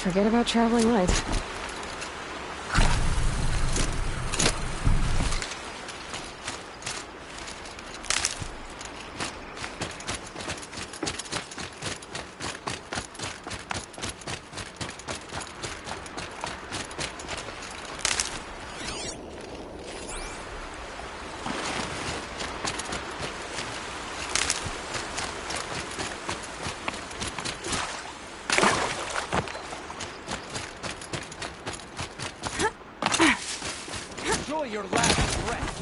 Forget about traveling light. Enjoy your last breath.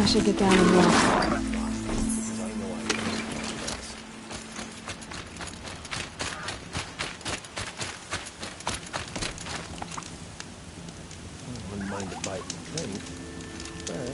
I should get down and walk. Wouldn't mind a bite and drink, but...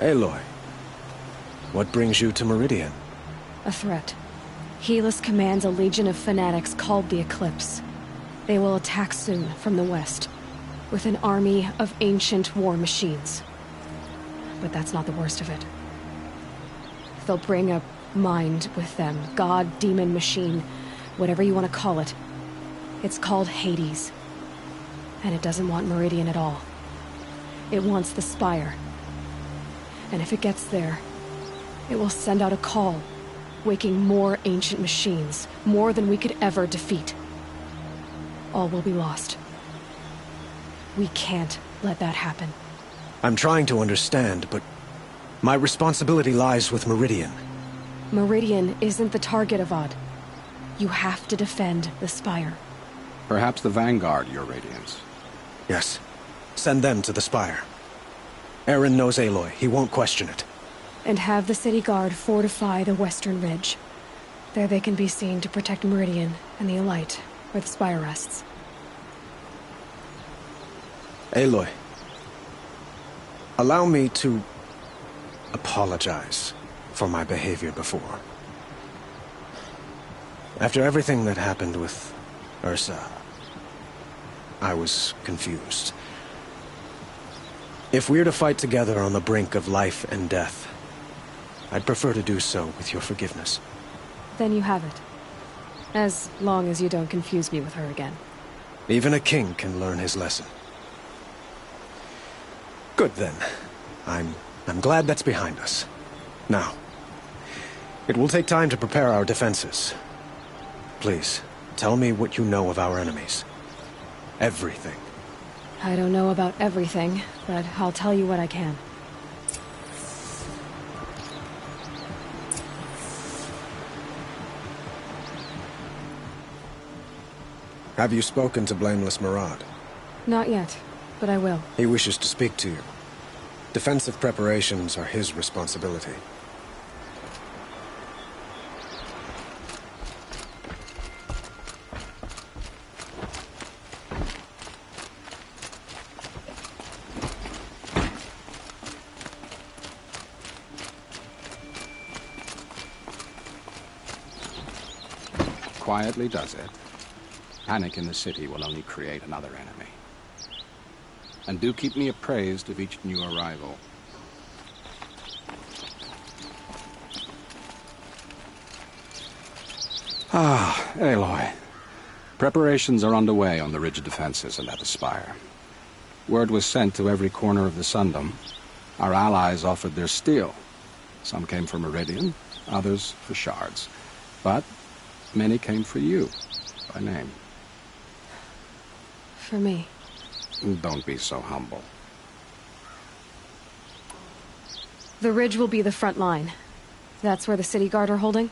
Aloy, what brings you to Meridian? A threat. Helis commands a legion of fanatics called the Eclipse. They will attack soon from the west, with an army of ancient war machines. But that's not the worst of it. They'll bring a mind with them, god, demon, machine, whatever you want to call it. It's called Hades. And it doesn't want Meridian at all. It wants the Spire. And if it gets there, it will send out a call, waking more ancient machines, more than we could ever defeat. All will be lost. We can't let that happen. I'm trying to understand, but my responsibility lies with Meridian. Meridian isn't the target, Avad. You have to defend the Spire. Perhaps the Vanguard, Your Radiance. Yes. Send them to the Spire. Aaron knows Aloy. He won't question it. And have the city guard fortify the western ridge. There they can be seen to protect Meridian and the Elite, where the Spire rests. Aloy, allow me to apologize for my behavior before. After everything that happened with Ursa, I was confused. If we're to fight together on the brink of life and death, I'd prefer to do so with your forgiveness. Then you have it. As long as you don't confuse me with her again. Even a king can learn his lesson. Good then. I'm glad that's behind us. Now, it will take time to prepare our defenses. Please, tell me what you know of our enemies. Everything. I don't know about everything, but I'll tell you what I can. Have you spoken to Blameless Murad? Not yet, but I will. He wishes to speak to you. Defensive preparations are his responsibility. Quietly does it. Panic in the city will only create another enemy. And do keep me appraised of each new arrival. Ah, Aloy. Preparations are underway on the ridge defenses and at the spire. Word was sent to every corner of the Sundom. Our allies offered their steel. Some came for Meridian, others for shards. But many came for you, by name. For me. Don't be so humble. The ridge will be the front line. That's where the city guard are holding?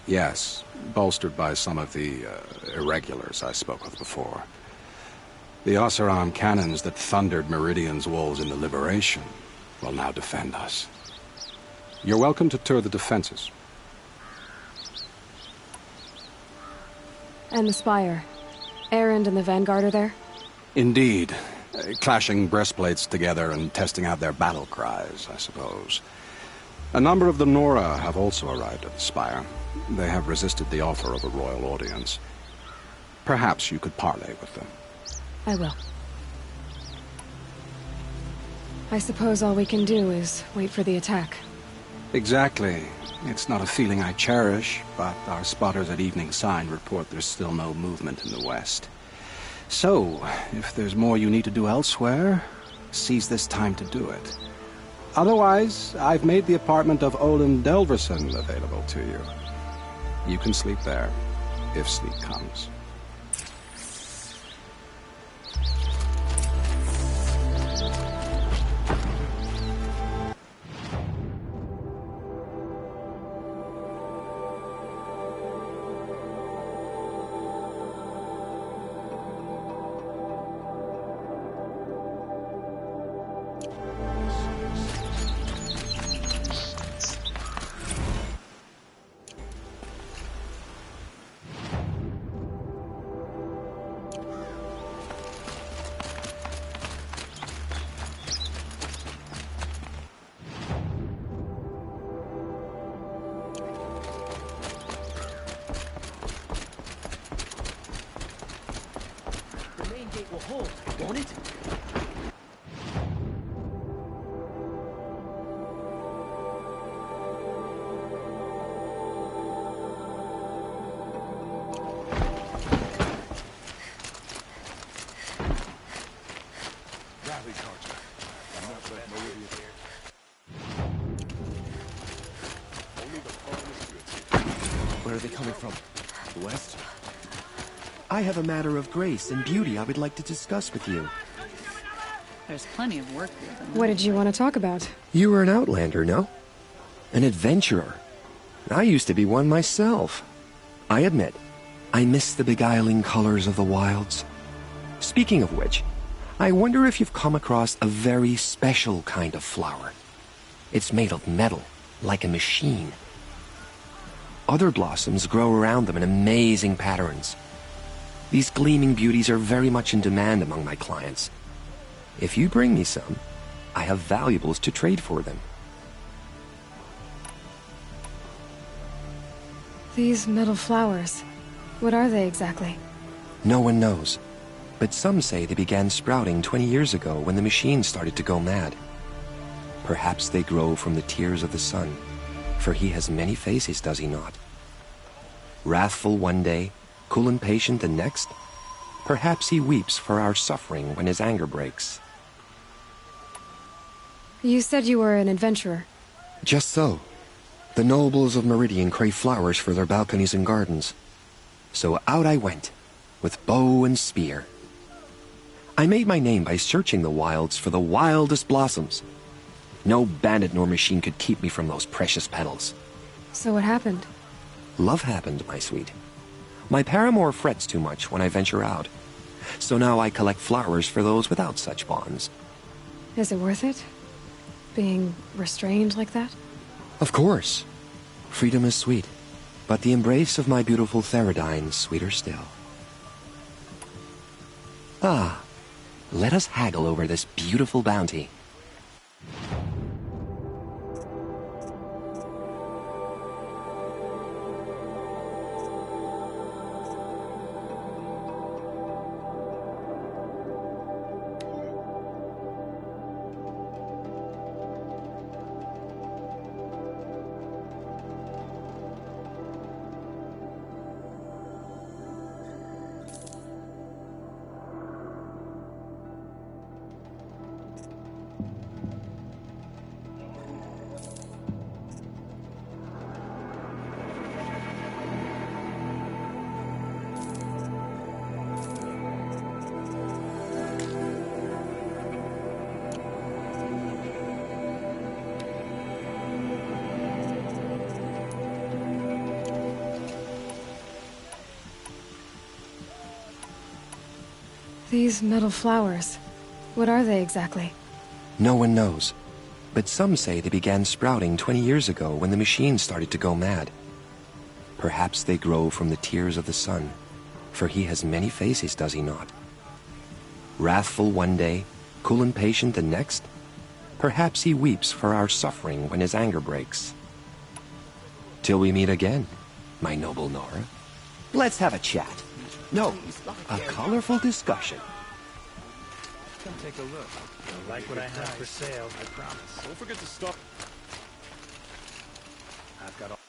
Yes, bolstered by some of the irregulars I spoke of before. The Oseram cannons that thundered Meridian's walls in the Liberation will now defend us. You're welcome to tour the defenses. And the spire. Erend and the Vanguard are there? Indeed. Clashing breastplates together and testing out their battle cries, I suppose. A number of the Nora have also arrived at the spire. They have resisted the offer of a royal audience. Perhaps you could parley with them. I will. I suppose all we can do is wait for the attack. Exactly. It's not a feeling I cherish, but our spotters at Evening Sign report there's still no movement in the west. So, if there's more you need to do elsewhere, seize this time to do it. Otherwise, I've made the apartment of Olin Delverson available to you. You can sleep there, if sleep comes. Where are they coming from? The west? I have a matter of grace and beauty I would like to discuss with you. There's plenty of work here. What did you want to talk about? You were an outlander, no? An adventurer. I used to be one myself. I admit, I miss the beguiling colors of the wilds. Speaking of which, I wonder if you've come across a very special kind of flower. It's made of metal, like a machine. Other blossoms grow around them in amazing patterns. These gleaming beauties are very much in demand among my clients. If you bring me some, I have valuables to trade for them. These metal flowers. What are they exactly? No one knows, but some say they began sprouting 20 years ago when the machine started to go mad. Perhaps they grow from the tears of the sun, for he has many faces, does he not? Wrathful one day, cool and patient the next. Perhaps he weeps for our suffering when his anger breaks. You said you were an adventurer. Just so. The nobles of Meridian crave flowers for their balconies and gardens. So out I went, with bow and spear. I made my name by searching the wilds for the wildest blossoms. No bandit nor machine could keep me from those precious petals. So what happened? Love happened, my sweet. My paramour frets too much when I venture out. So now I collect flowers for those without such bonds. Is it worth it? Being restrained like that? Of course. Freedom is sweet, but the embrace of my beautiful Theridine sweeter still. Ah, let us haggle over this beautiful bounty. These metal flowers, what are they exactly? No one knows, but some say they began sprouting 20 years ago when the machine started to go mad. Perhaps they grow from the tears of the sun, for he has many faces, does he not? Wrathful one day, cool and patient the next. Perhaps he weeps for our suffering when his anger breaks. Till we meet again, my noble Nora. Let's have a chat. No, a colorful discussion. Come take a look. I like what I have for sale, I promise. Don't forget to stop. I've got all...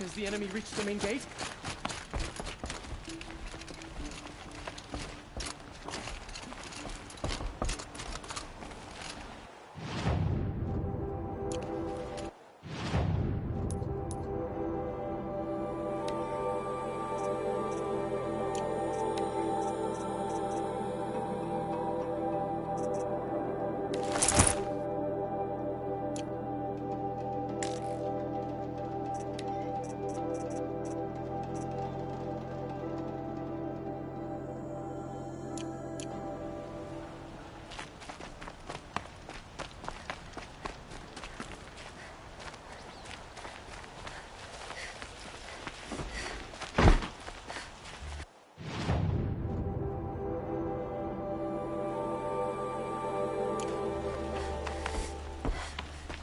Has the enemy reached the main gate?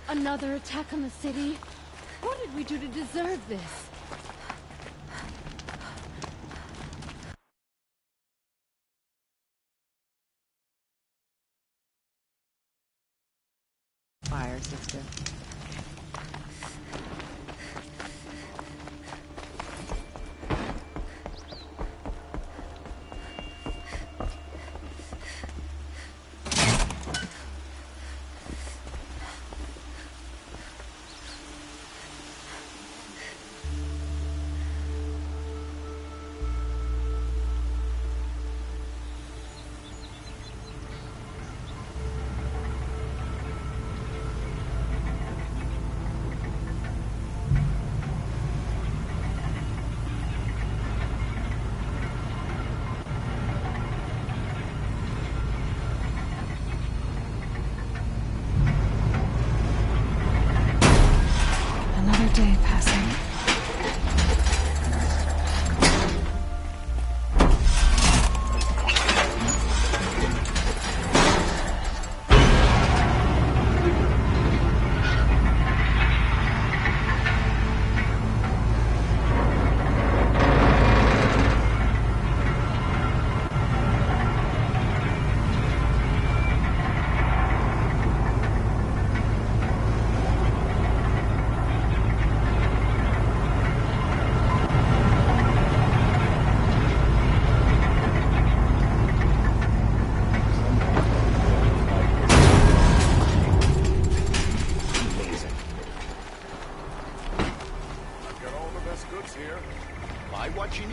Another attack on the city? What did we do to deserve this? Fire, sister. Day passing.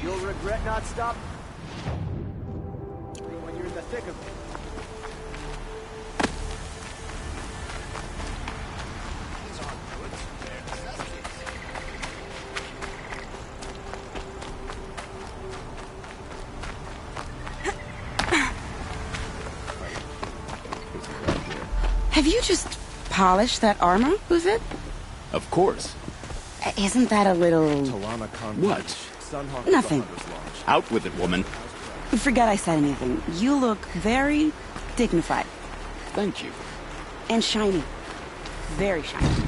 You'll regret not stopping when you're in the thick of it. These aren't goods, they're necessities. Have you just polished that armor with it? Of course. Isn't that a little... What? Nothing. Out with it, woman. Forget I said anything. You look very dignified. Thank you. And shiny. Very shiny.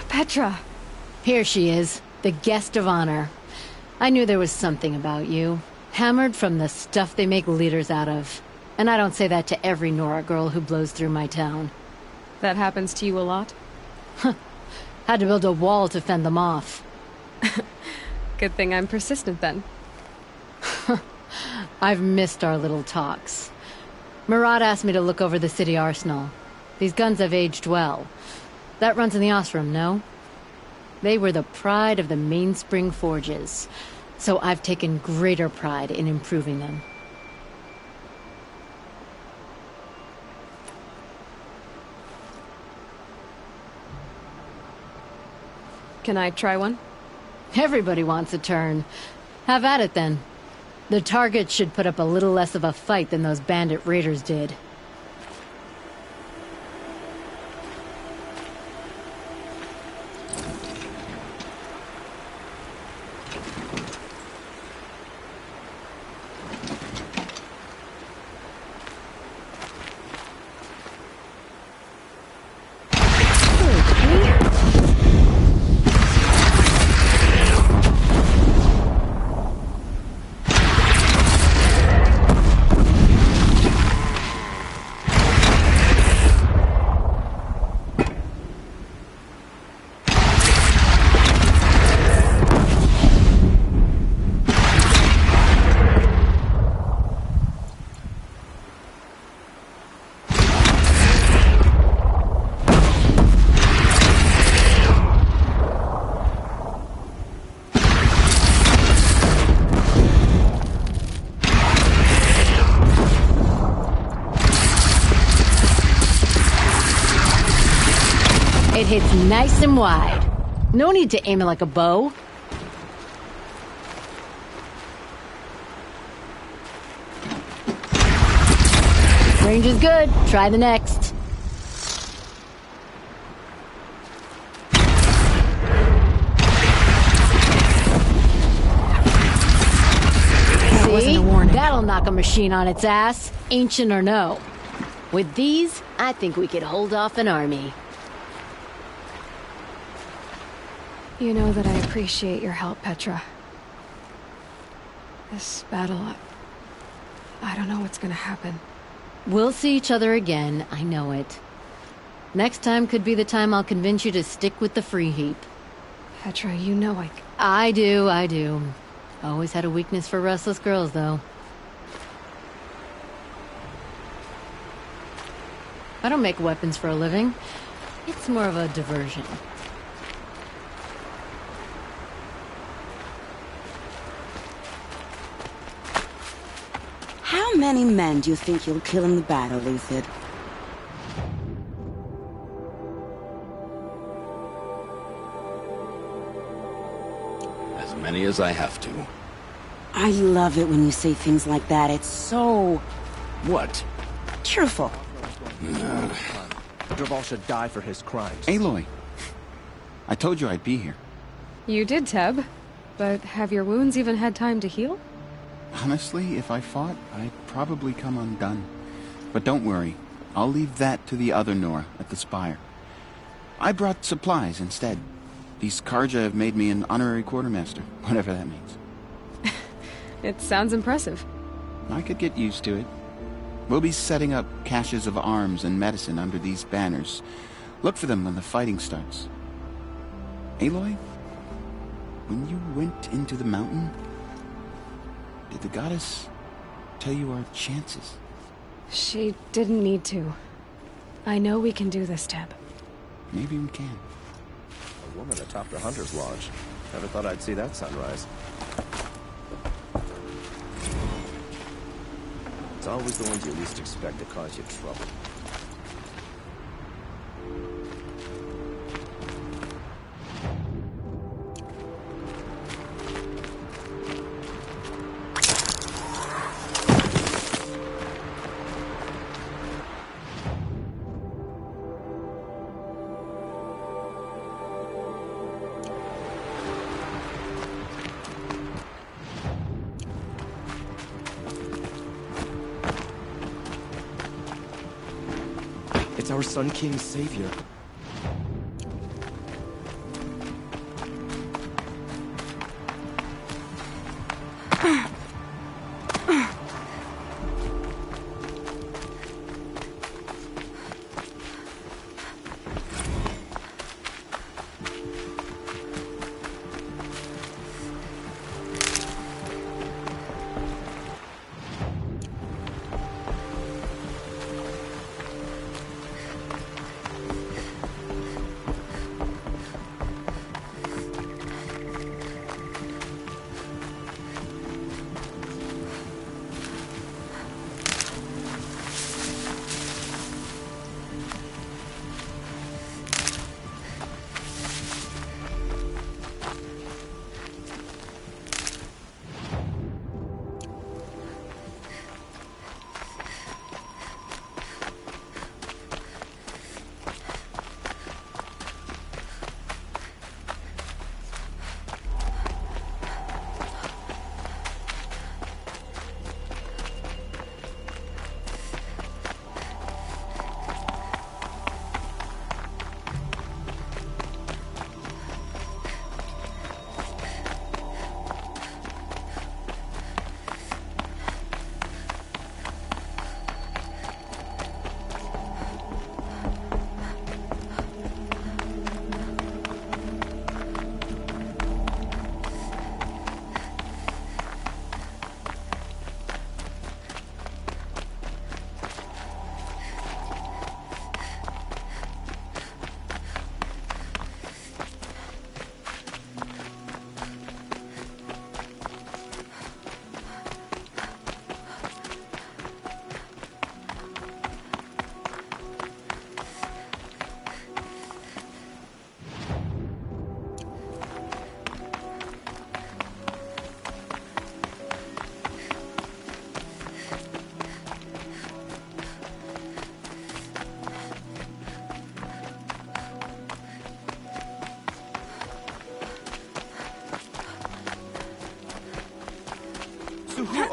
Petra! Here she is, the guest of honor. I knew there was something about you. Hammered from the stuff they make leaders out of. And I don't say that to every Nora girl who blows through my town. That happens to you a lot? Had to build a wall to fend them off. Good thing I'm persistent then. I've missed our little talks. Murad asked me to look over the city arsenal. These guns have aged well. That runs in the Osram, no? They were the pride of the Mainspring Forges, so I've taken greater pride in improving them. Can I try one? Everybody wants a turn. Have at it, then. The target should put up a little less of a fight than those bandit raiders did. It hits nice and wide. No need to aim it like a bow. Range is good. Try the next. See? That'll knock a machine on its ass, ancient or no. With these, I think we could hold off an army. You know that I appreciate your help, Petra. This battle, I don't know what's gonna happen. We'll see each other again, I know it. Next time could be the time I'll convince you to stick with the free heap. Petra, you know I do. Always had a weakness for restless girls, though. I don't make weapons for a living. It's more of a diversion. How many men do you think you'll kill in the battle, Lucid? As many as I have to. I love it when you say things like that. It's so... What? cheerful. Dervahl should die for his crimes. Aloy, I told you I'd be here. You did, Teb. But have your wounds even had time to heal? Honestly, if I fought, I'd probably come undone. But don't worry, I'll leave that to the other Nora at the Spire. I brought supplies instead. These Karja have made me an honorary quartermaster, whatever that means. It sounds impressive. I could get used to it. We'll be setting up caches of arms and medicine under these banners. Look for them when the fighting starts. Aloy, when you went into the mountain, did the goddess tell you our chances? She didn't need to. I know we can do this, Teb. Maybe we can. A woman atop the Hunter's Lodge. Never thought I'd see that sunrise. It's always the ones you least expect that cause you trouble. It's our Sun King's savior.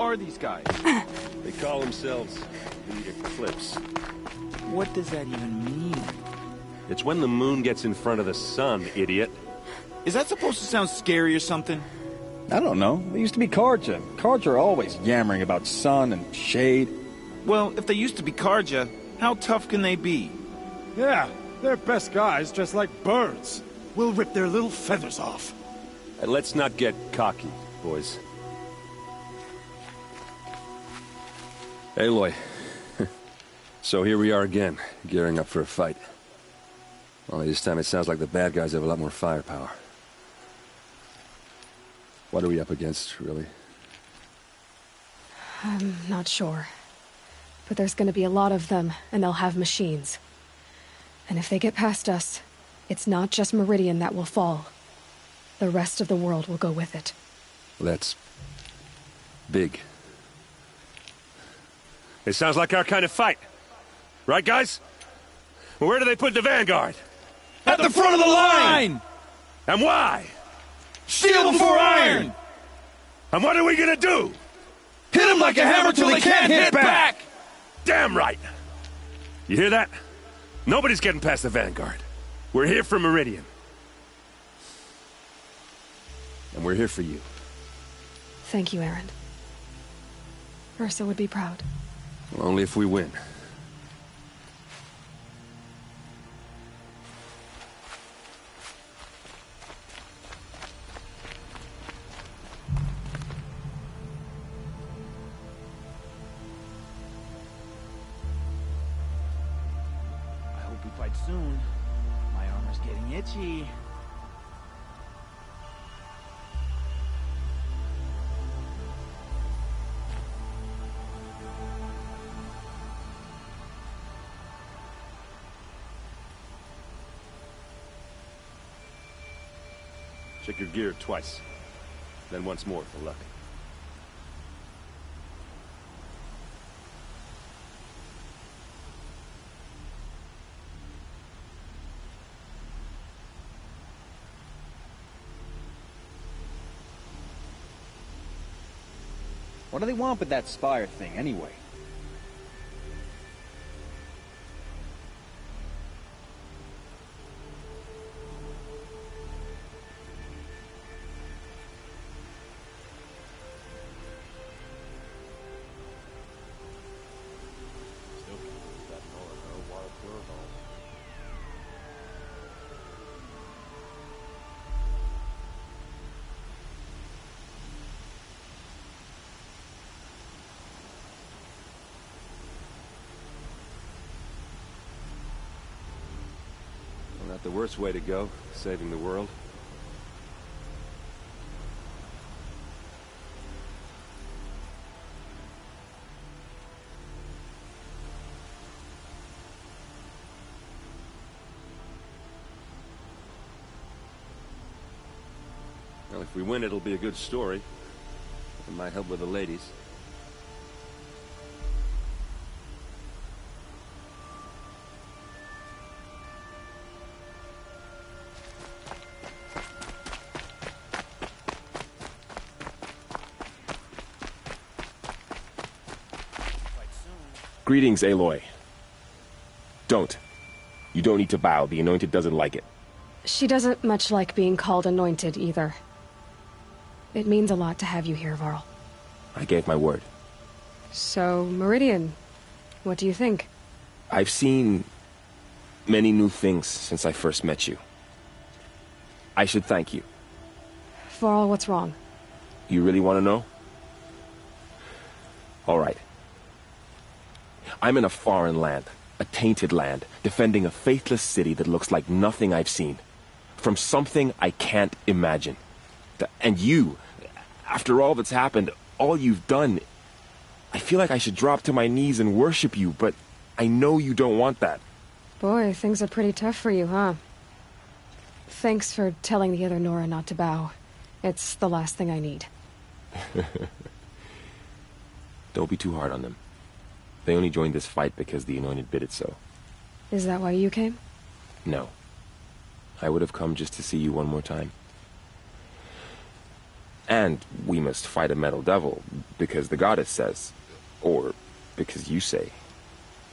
are these guys? They call themselves the Eclipse. What does that even mean? It's when the moon gets in front of the sun, idiot. Is that supposed to sound scary or something? I don't know. They used to be Karja. Karja are always yammering about sun and shade. Well, if they used to be Karja, how tough can they be? Yeah, they're best guys dressed like birds. We'll rip their little feathers off. And let's not get cocky, boys. Aloy. So here we are again, gearing up for a fight. Only this time it sounds like the bad guys have a lot more firepower. What are we up against, really? I'm not sure. But there's gonna be a lot of them, and they'll have machines. And if they get past us, it's not just Meridian that will fall. The rest of the world will go with it. That's big. It sounds like our kind of fight. Right, guys? Well, where do they put the Vanguard? At the front of the line! And why? Steel before iron! And what are we gonna do? Hit them like a hammer till they can't hit back! Damn right! You hear that? Nobody's getting past the Vanguard. We're here for Meridian. And we're here for you. Thank you, Aaron. Ursa would be proud. Well, only if we win. I hope we fight soon. My armor's getting itchy. Check your gear twice. Then once more for luck. What do they want with that Spire thing, anyway? Not the worst way to go, saving the world. Well, if we win, it'll be a good story. It might help with the ladies. Greetings, Aloy. Don't. You don't need to bow. The Anointed doesn't like it. She doesn't much like being called Anointed, either. It means a lot to have you here, Varl. I gave my word. So, Meridian, what do you think? I've seen many new things since I first met you. I should thank you. Varl, what's wrong? You really want to know? All right. I'm in a foreign land, a tainted land, defending a faithless city that looks like nothing I've seen. From something I can't imagine. And you, after all that's happened, all you've done, I feel like I should drop to my knees and worship you, but I know you don't want that. Boy, things are pretty tough for you, huh? Thanks for telling the other Nora not to bow. It's the last thing I need. Don't be too hard on them. They only joined this fight because the Anointed bid it so. Is that why you came? No. I would have come just to see you one more time. And we must fight a metal devil, because the goddess says. Or because you say.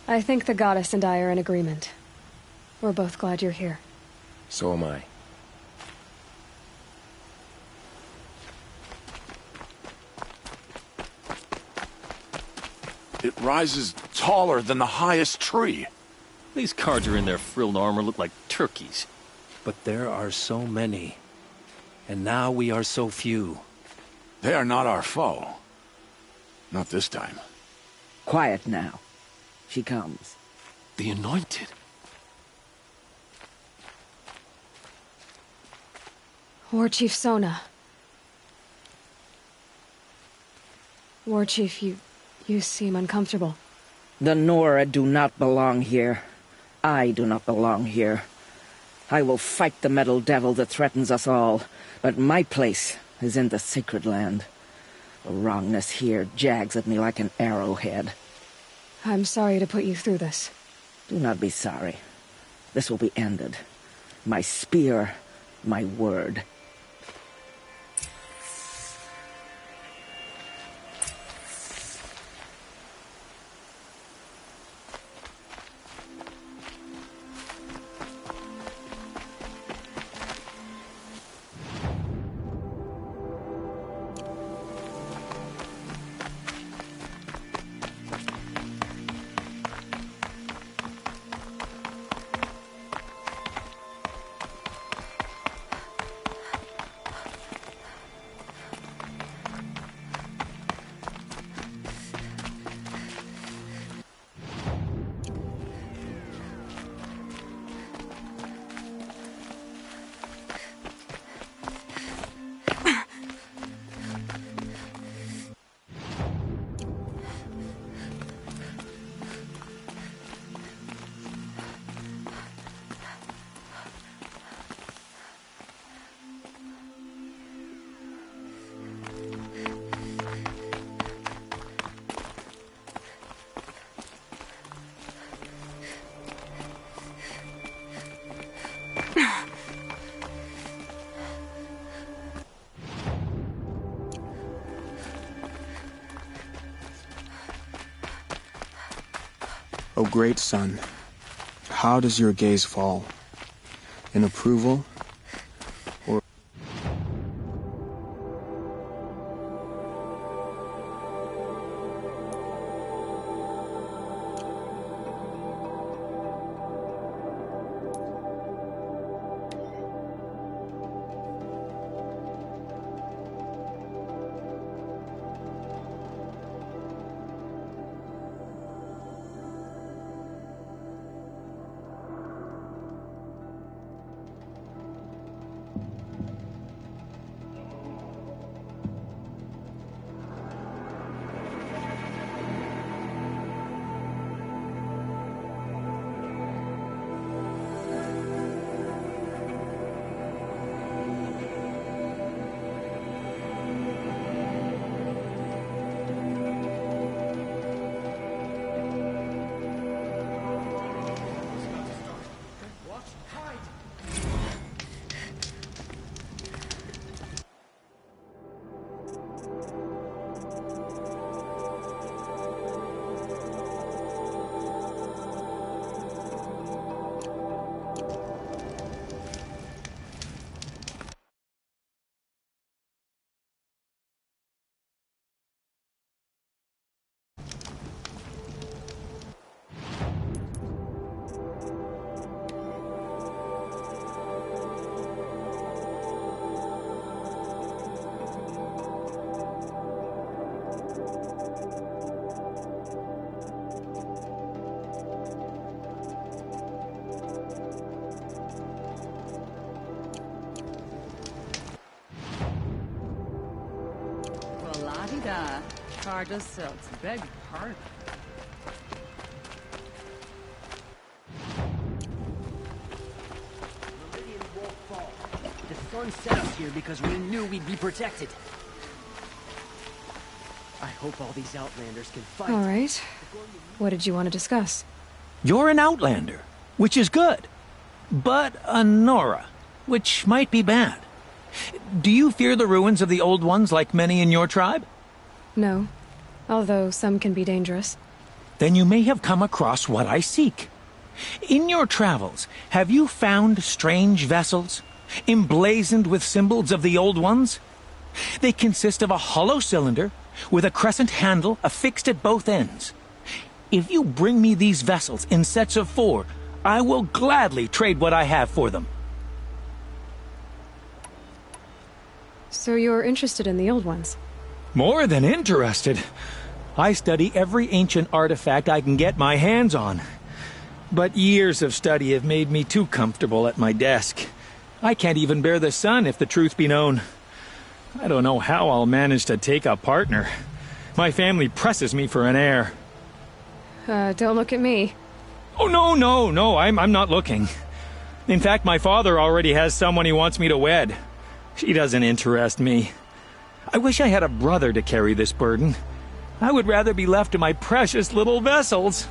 I think the goddess and I are in agreement. We're both glad you're here. So am I. It rises taller than the highest tree. These cards are in their frilled armor look like turkeys. But there are so many. And now we are so few. They are not our foe. Not this time. Quiet now. She comes. The Anointed. War Chief Sona. War Chief, you seem uncomfortable. The Nora do not belong here. I do not belong here. I will fight the metal devil that threatens us all, but my place is in the sacred land. The wrongness here jags at me like an arrowhead. I'm sorry to put you through this. Do not be sorry. This will be ended. My spear, my word. O great sun, how does your gaze fall? In approval, or... La-di-da. Car just sells. Beg your pardon. The sun set us here because we knew we'd be protected. I hope all these Outlanders can fight. All right. What did you want to discuss? You're an Outlander, which is good. But a Nora, which might be bad. Do you fear the ruins of the Old Ones like many in your tribe? No, although some can be dangerous. Then you may have come across what I seek. In your travels, have you found strange vessels, emblazoned with symbols of the Old Ones? They consist of a hollow cylinder with a crescent handle affixed at both ends. If you bring me these vessels in sets of 4, I will gladly trade what I have for them. So you're interested in the Old Ones? More than interested. I study every ancient artifact I can get my hands on. But years of study have made me too comfortable at my desk. I can't even bear the sun, if the truth be known. I don't know how I'll manage to take a partner. My family presses me for an heir. Don't look at me. Oh, no, I'm not looking. In fact, my father already has someone he wants me to wed. She doesn't interest me. I wish I had a brother to carry this burden. I would rather be left to my precious little vessels.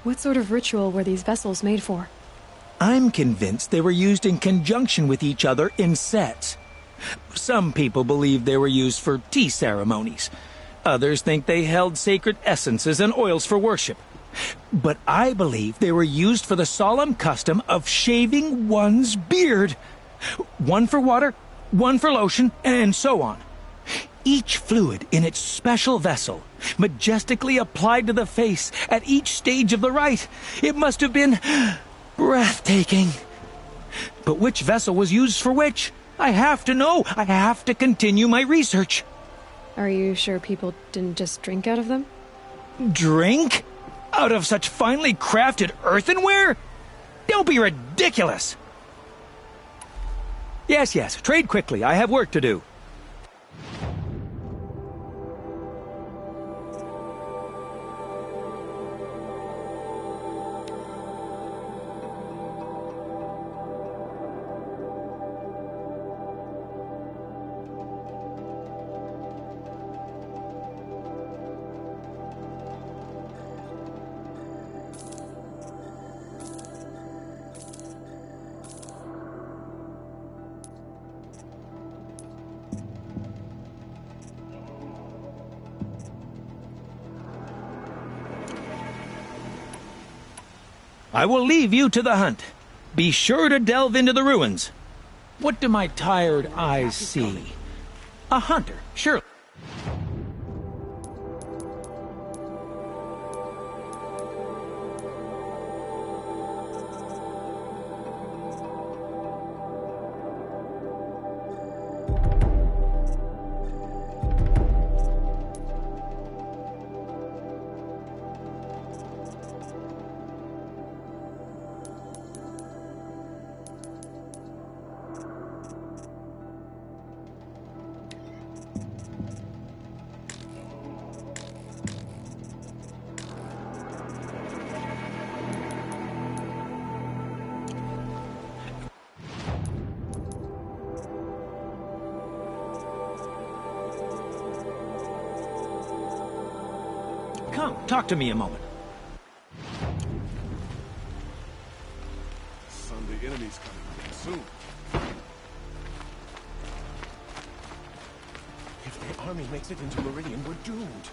What sort of ritual were these vessels made for? I'm convinced they were used in conjunction with each other in sets. Some people believe they were used for tea ceremonies. Others think they held sacred essences and oils for worship. But I believe they were used for the solemn custom of shaving one's beard. One for water, one for lotion, and so on. Each fluid in its special vessel, majestically applied to the face at each stage of the rite. It must have been breathtaking. But which vessel was used for which? I have to know. I have to continue my research. Are you sure people didn't just drink out of them? Drink? Out of such finely crafted earthenware? Don't be ridiculous! Yes, trade quickly. I have work to do. I will leave you to the hunt. Be sure to delve into the ruins. What do my tired eyes see? A hunter, surely. Come, talk to me a moment. Son, the enemy's coming soon. If the army makes it into Meridian, we're doomed.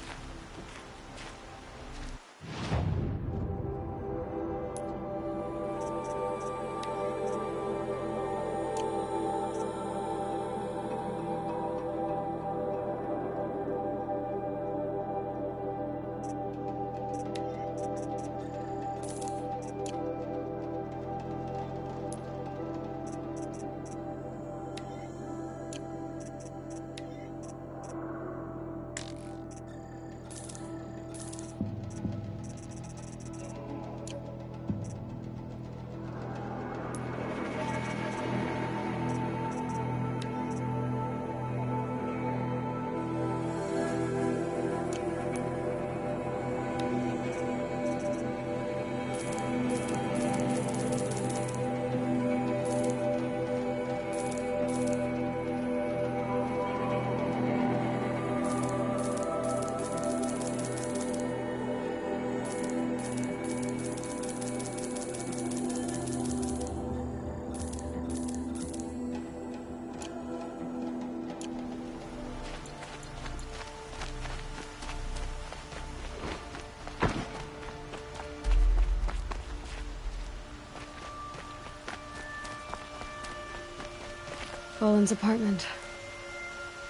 Colin's apartment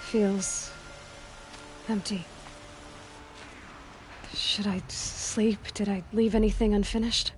feels empty. Should I sleep? Did I leave anything unfinished?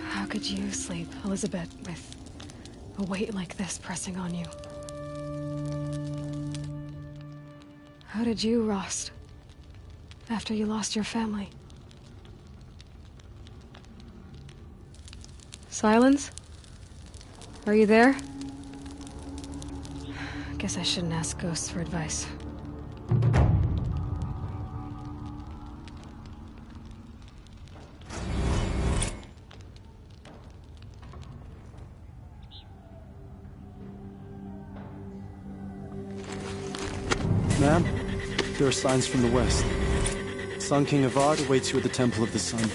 How could you sleep, Elizabeth, with a weight like this pressing on you? How did you rust after you lost your family? Silence? Are you there? Guess I shouldn't ask ghosts for advice. Ma'am, there are signs from the west. Sun King Avad awaits you at the Temple of the Sun.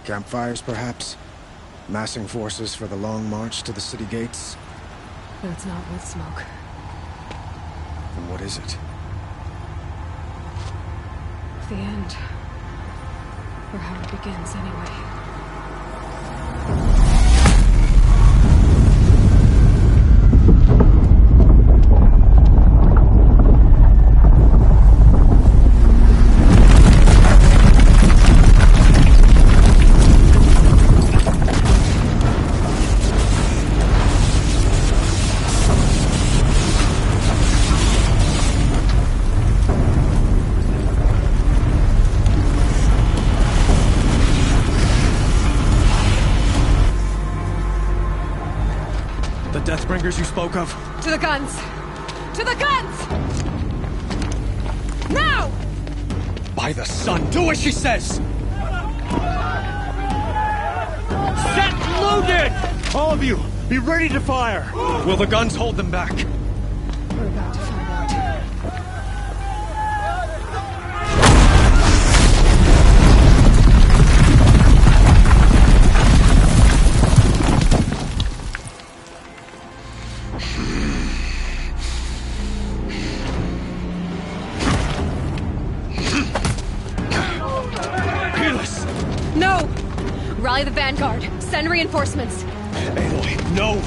Campfires, perhaps? Massing forces for the long march to the city gates? That's not wood smoke. Then what is it? The end. Or how it begins, anyway. Deathbringers you spoke of? To the guns! To the guns! Now! By the sun, do as she says! Set loaded! All of you, be ready to fire! Will the guns hold them back? We're about to find out. No! Rally the vanguard. Send reinforcements. Aloy, no!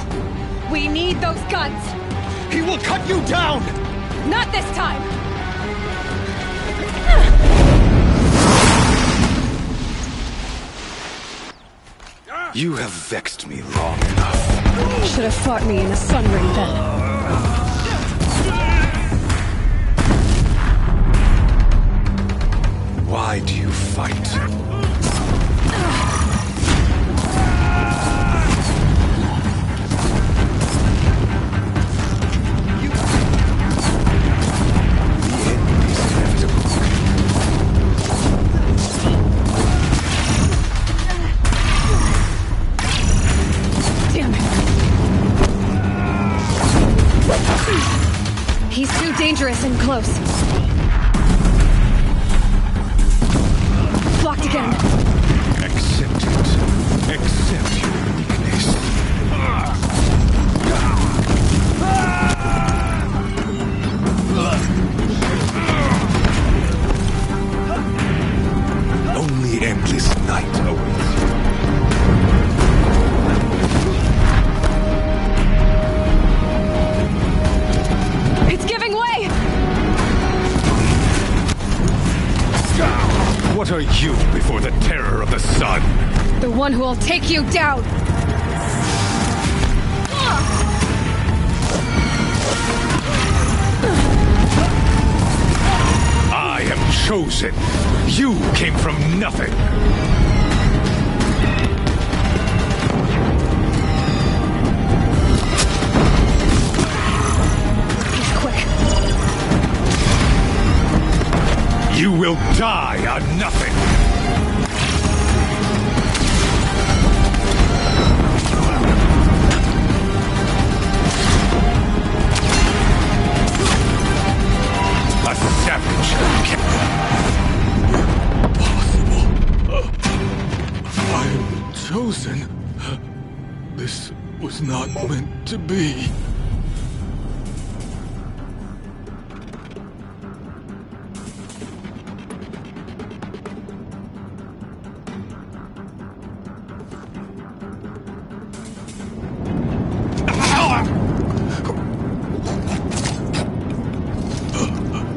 We need those guns! He will cut you down! Not this time! You have vexed me long enough. Should have fought me in the sun ring then. Why do you fight? The end is inevitable. He's too dangerous and close. Blocked again. Accept it. Accept your weakness. Only endless night awaits you. It's giving way! What are you before the terror of the sun? The one who will take you down! I am chosen. You came from nothing. He's quick. You will die on nothing. A savage. I am chosen. This was not meant to be.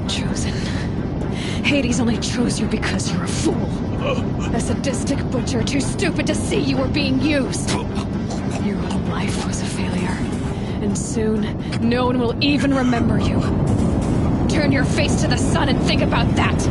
Chosen. Hades only chose you because you're a fool. A sadistic butcher too stupid to see you were being used. Your whole life was a failure. And soon, no one will even remember you. Turn your face to the sun and think about that.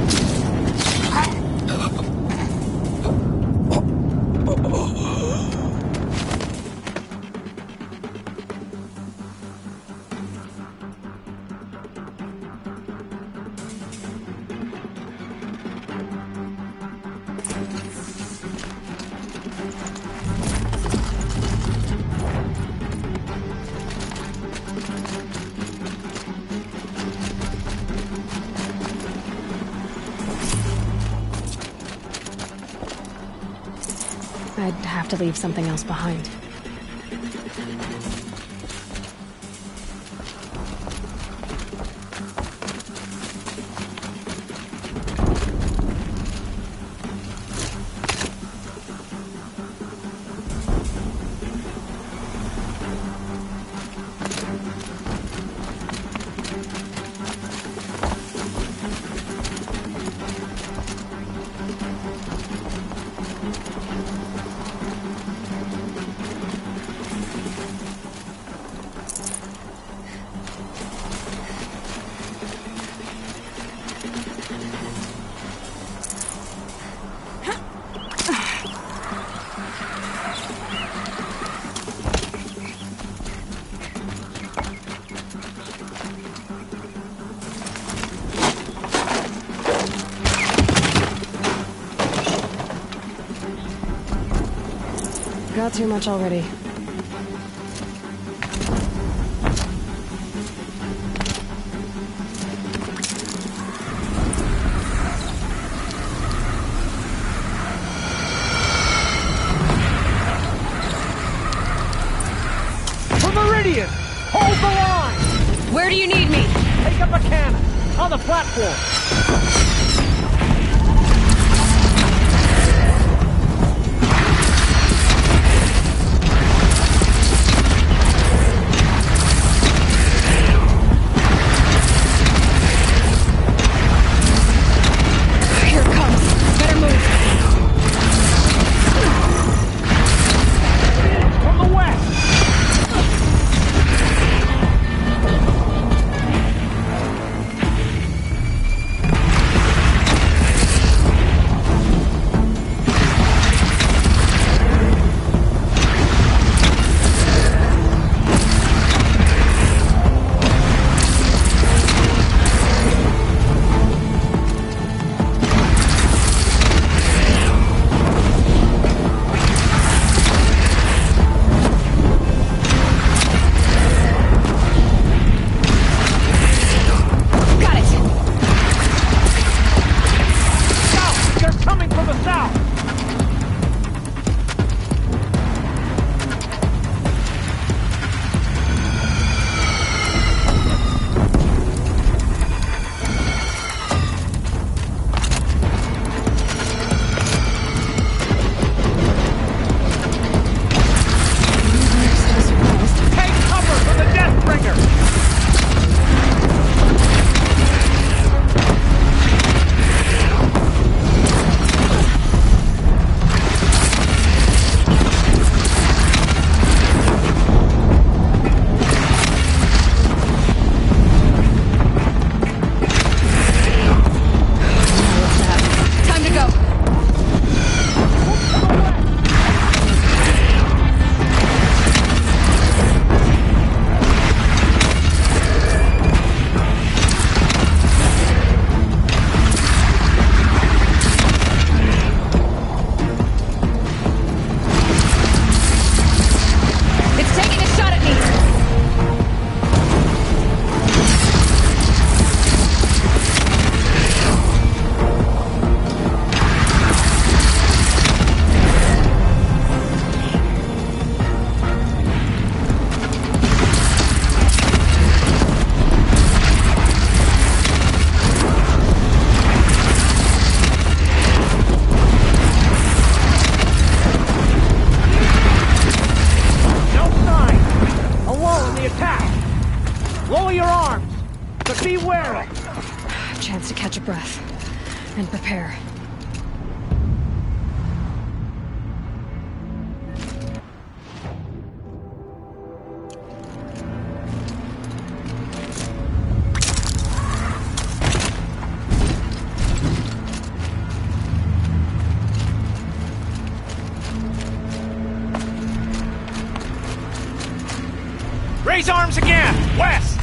I'd have to leave something else behind. Got too much already. For Meridian! Hold the line! Where do you need me? Take up a cannon! On the platform! be wary! Chance to catch a breath. And prepare. Raise arms again! West!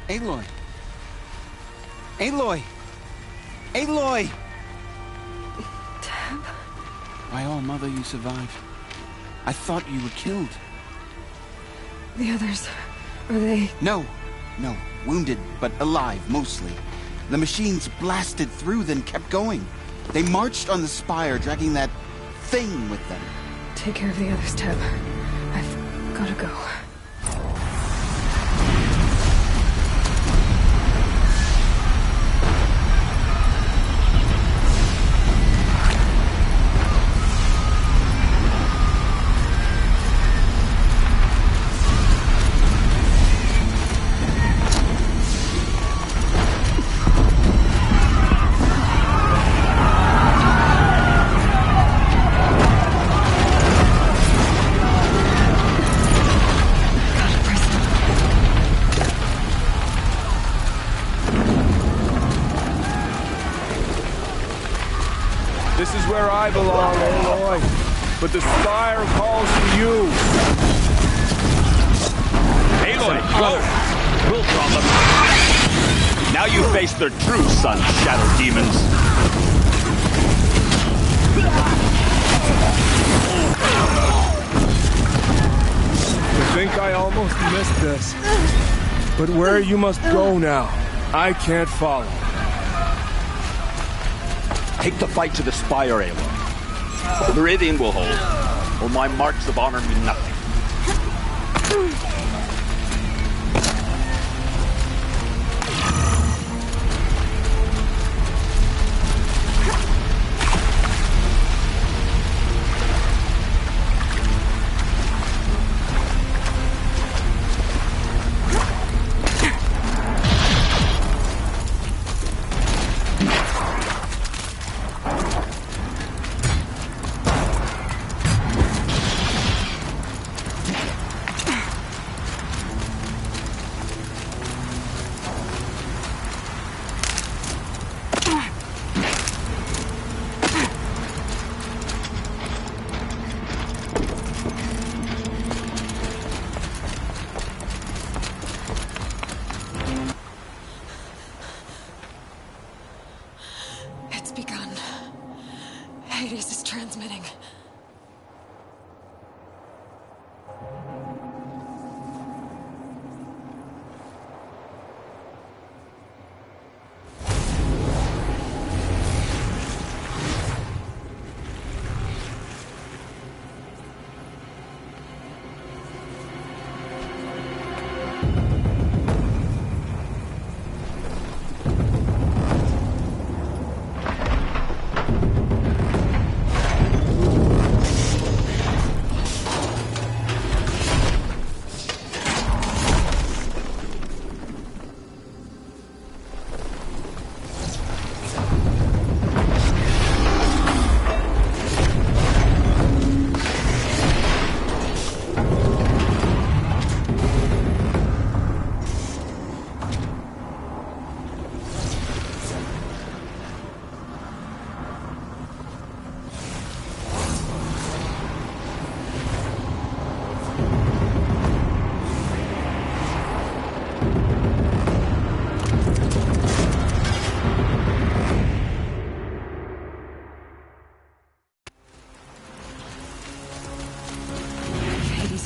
Aloy! Aloy! Aloy! Tab? By all, Mother, you survived. I thought you were killed. The others, are they... No. Wounded, but alive, mostly. The machines blasted through, then kept going. They marched on the spire, dragging that thing with them. Take care of the others, Tab. I've gotta go. This is where I belong, Aloy. But the spire calls for you. Aloy, go! We'll draw them. Now you face their true son, Shadow Demons. I think I almost missed this. But where you must go now, I can't follow. Take the fight to the spire, Aloy. The Meridian will hold, or my marks of honor mean nothing. It's begun. Hades is transmitting.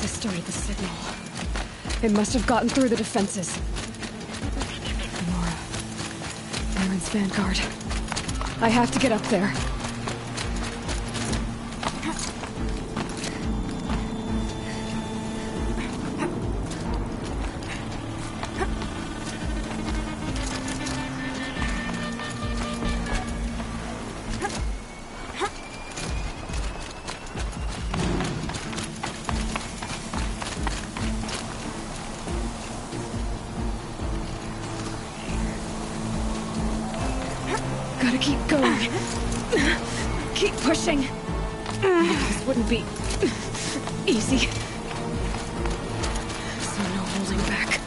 Started the signal. It must have gotten through the defenses. Nora. Aaron's vanguard. I have to get up there. Gotta keep going. Keep pushing. This wouldn't be easy. So no holding back.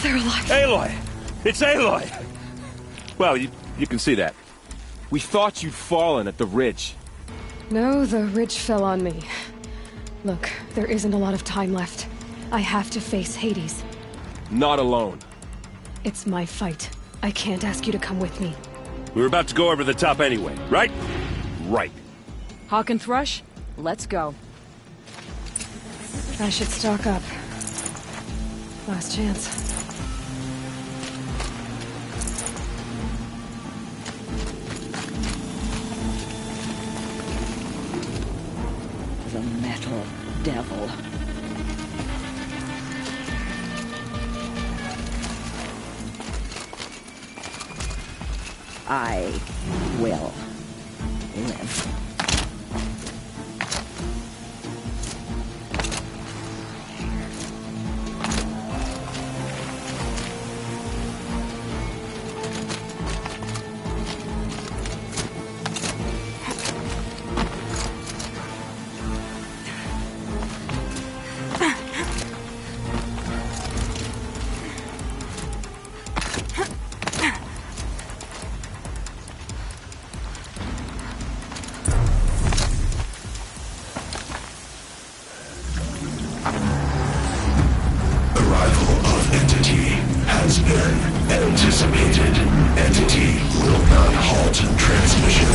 They're alive. Aloy! It's Aloy! Well, you can see that. We thought you'd fallen at the ridge. No, the ridge fell on me. Look, there isn't a lot of time left. I have to face Hades. Not alone. It's my fight. I can't ask you to come with me. We were about to go over the top anyway, right? Right. Hawk and Thrush, let's go. I should stock up. Last chance. The metal devil. I will live. Anticipated. Entity will not halt transmission.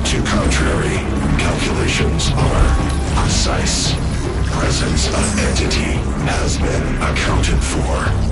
To contrary, calculations are precise. Presence of entity has been accounted for.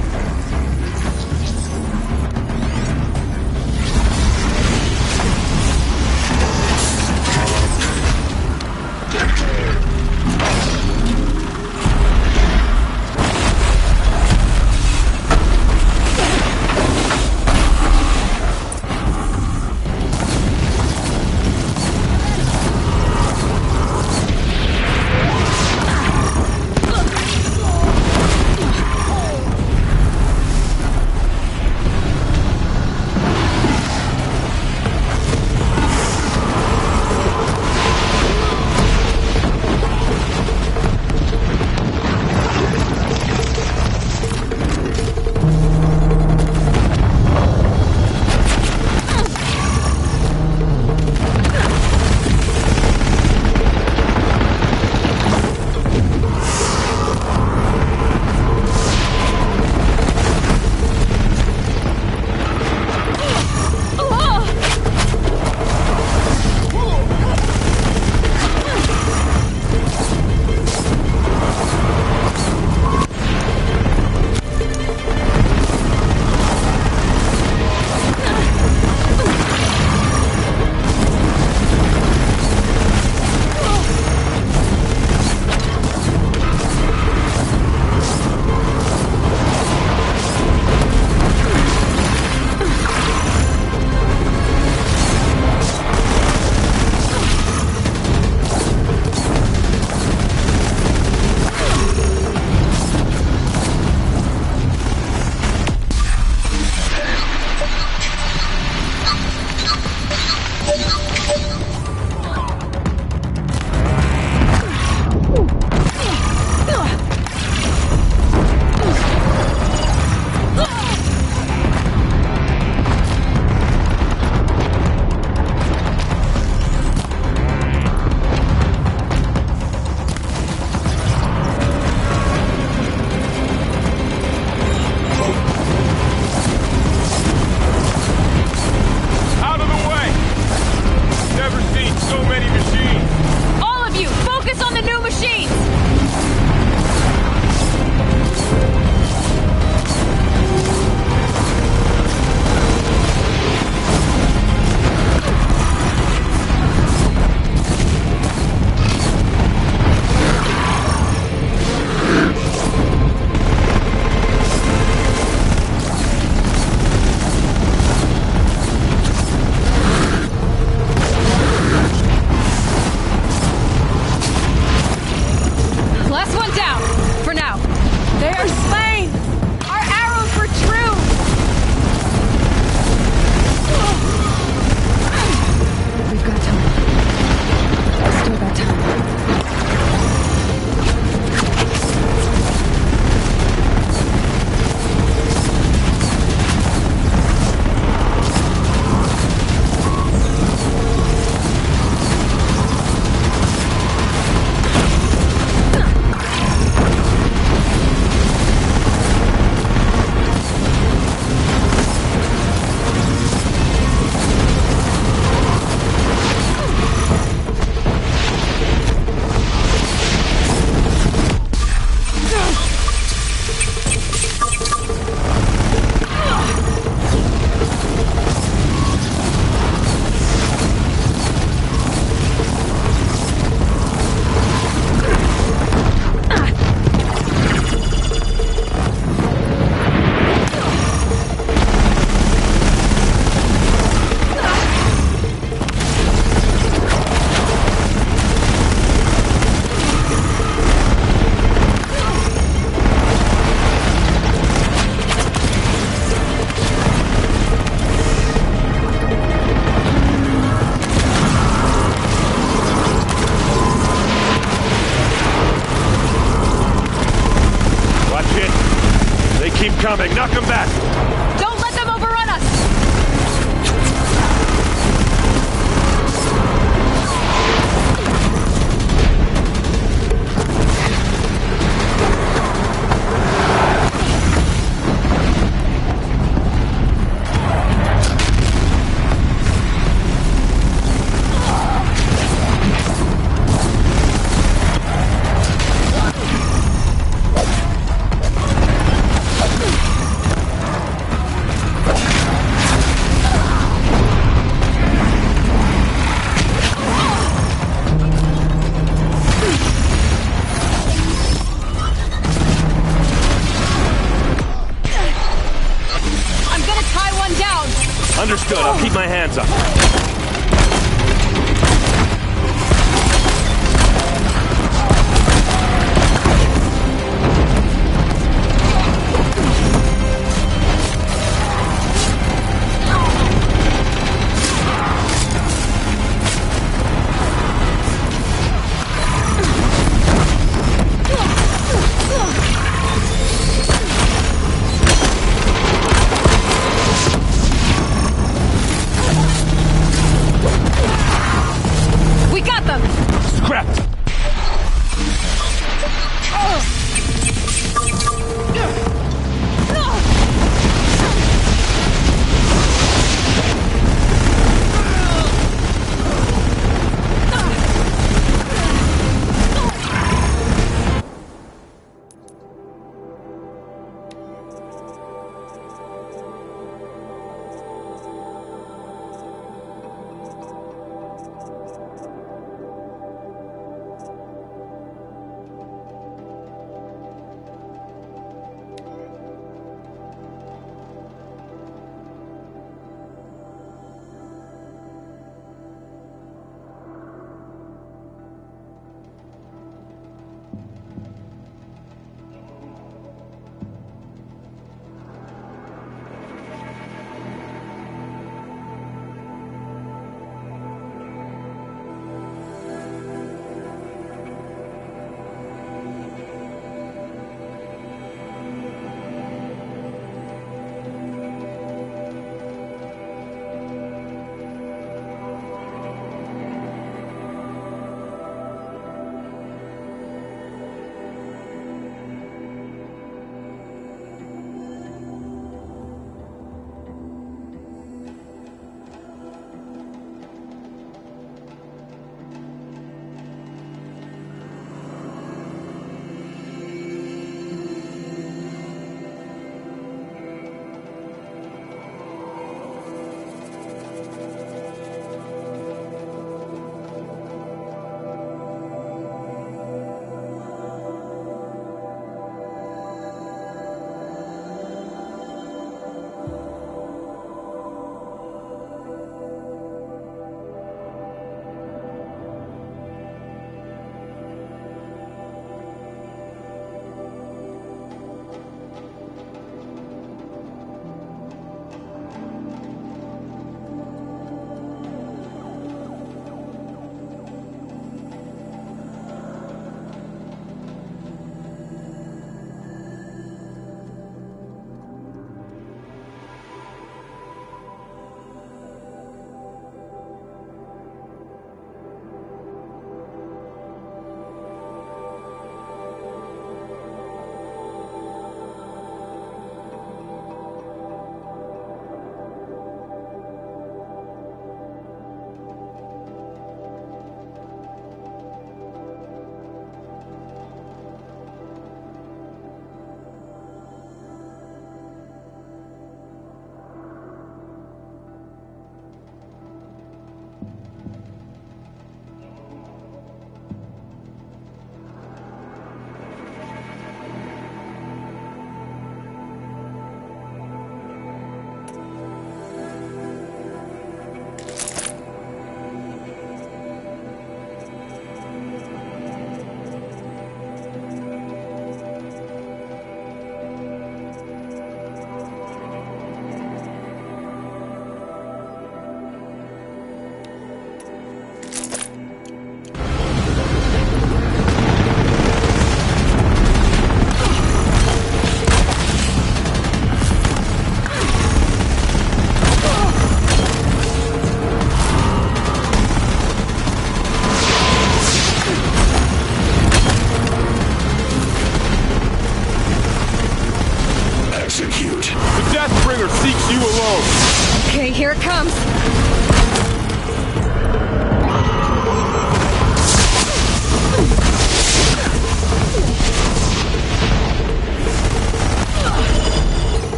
coming! Knock them back! Don't let them overrun us! Understood. I'll keep my hands up.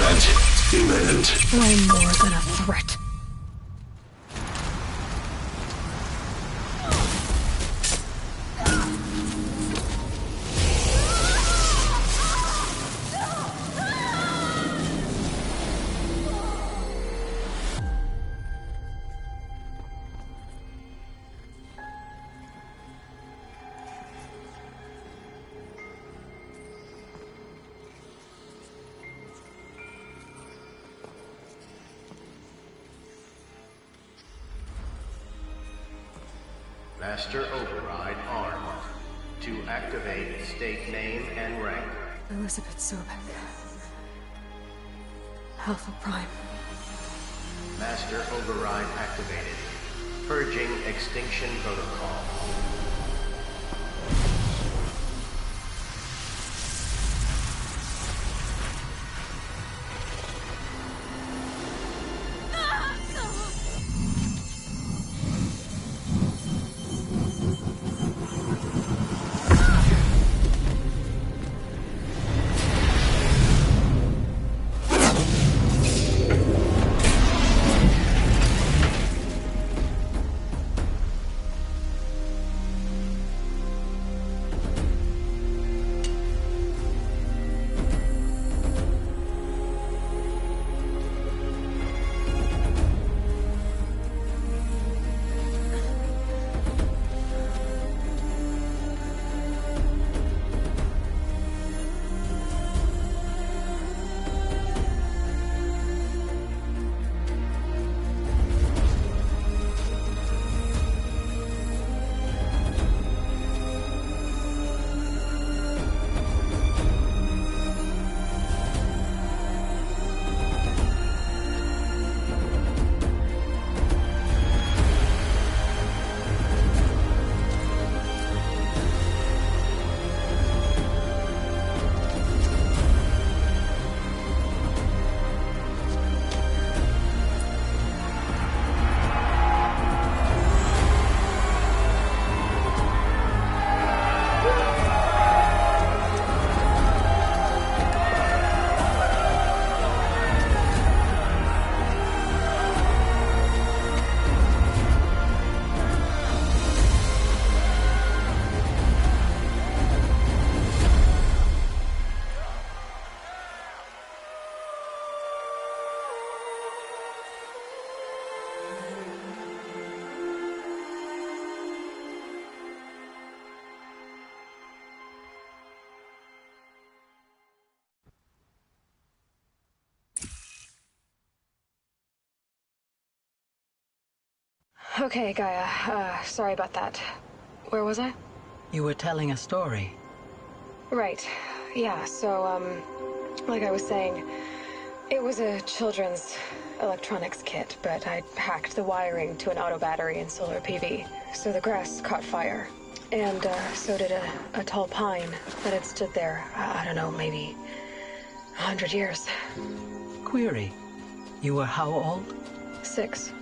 Threat imminent. I'm more than a threat. Master Override armed. To activate, state name and rank. Elizabeth Sobek. Alpha Prime. Master Override activated. Purging Extinction Protocol. Okay, Gaia. Sorry about that. Where was I? You were telling a story. Right. Yeah, so, like I was saying, it was a children's electronics kit, but I hacked the wiring to an auto battery and solar PV. So the grass caught fire. And, so did a tall pine that had stood there, I don't know, maybe 100 years. Query. You were how old? 6.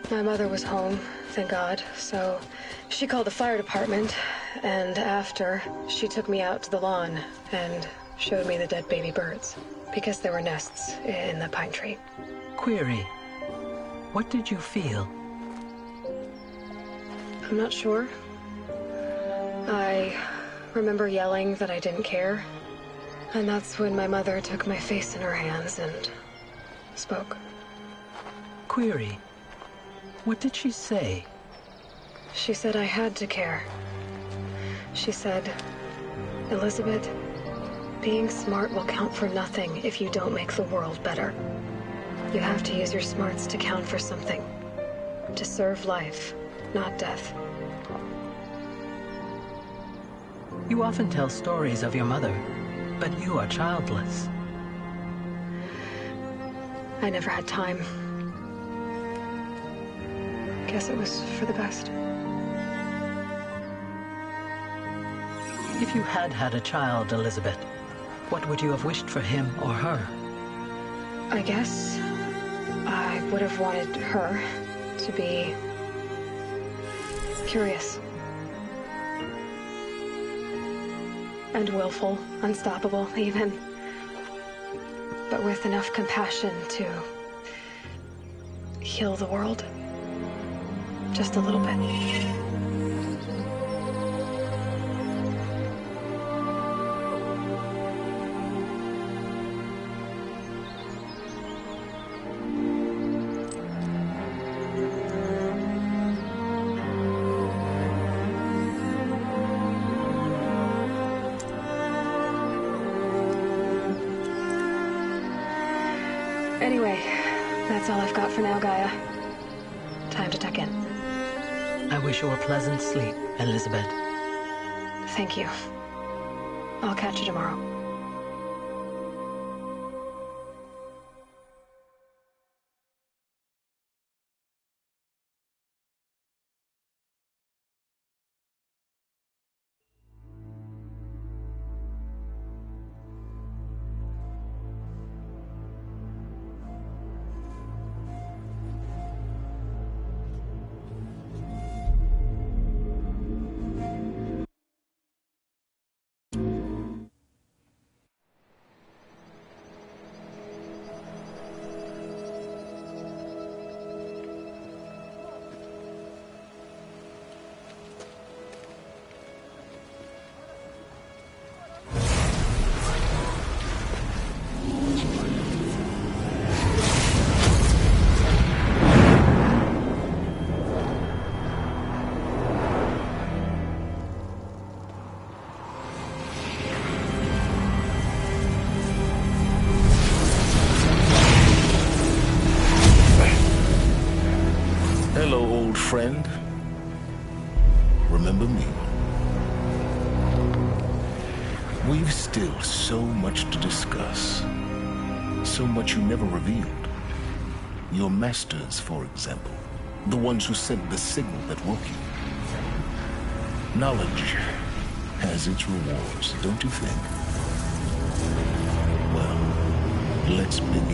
My mother was home, thank God, so she called the fire department, and after, she took me out to the lawn and showed me the dead baby birds, because there were nests in the pine tree. Query. What did you feel? I'm not sure. I remember yelling that I didn't care, and that's when my mother took my face in her hands and spoke. Query. What did she say? She said I had to care. She said, Elizabeth, being smart will count for nothing if you don't make the world better. You have to use your smarts to count for something. To serve life, not death. You often tell stories of your mother, but you are childless. I never had time. Guess it was for the best. If you had had a child, Elizabeth, what would you have wished for him or her? I guess I would have wanted her to be curious. And willful, unstoppable, even. But but with enough compassion to heal the world. Just a little bit. Anyway, that's all I've got for now, Gaia. Time to tuck in. I wish you a pleasant sleep, Elizabeth. Thank you. I'll catch you tomorrow. Hello, old friend. Remember me? We've still so much to discuss. So much you never revealed. Your masters, for example. The ones who sent the signal that woke you. Knowledge has its rewards, don't you think? Well, let's begin.